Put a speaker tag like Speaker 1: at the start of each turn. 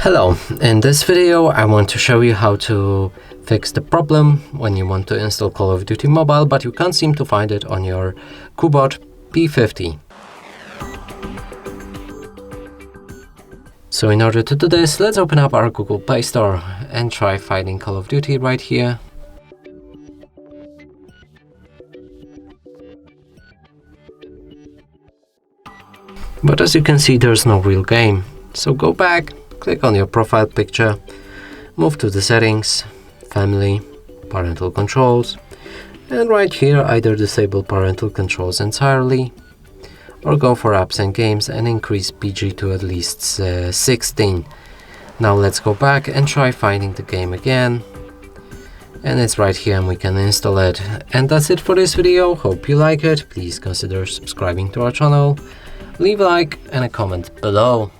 Speaker 1: Hello, in this video I want to show you how to fix the problem when you want to install Call of Duty Mobile but you can't seem to find it on your Cubot P50. So in order to do this, let's open up our Google Play Store and try finding Call of Duty right here. But as you can see, there's no real game. So go back, click on your profile picture, move to the settings, family, parental controls, and right here either disable parental controls entirely or go for apps and games and increase PG to at least 16. Now let's go back and try finding the game again. And it's right here and we can install it. And that's it for this video. Hope you like it. Please consider subscribing to our channel. Leave a like and a comment below.